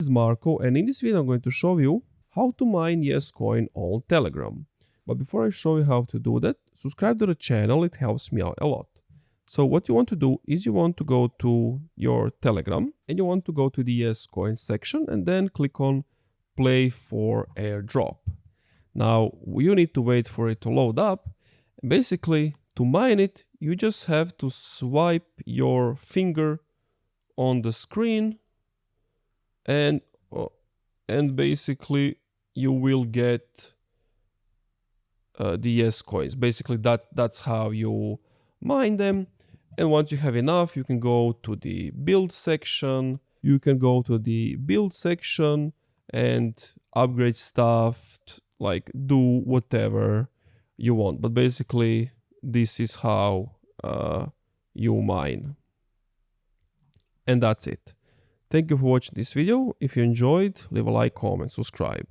is Marco, and in this video I'm going to show you how to mine YesCoin on Telegram. But before I show you how to do that, subscribe to the channel, it helps me out a lot. So what you want to do is you want to go to your Telegram and you want to go to the YesCoin section and then click on Play for Airdrop. Now you need to wait for it to load up. Basically, to mine it, you just have to swipe your finger on the screen and basically you will get the YesCoins. Basically that's how you mine them. And once you have enough, you can go to the build section. You can go to the build section and upgrade stuff, like do whatever you want. But basically this is how you mine. And that's it. Thank you for watching this video. If you enjoyed, leave a like, comment, subscribe.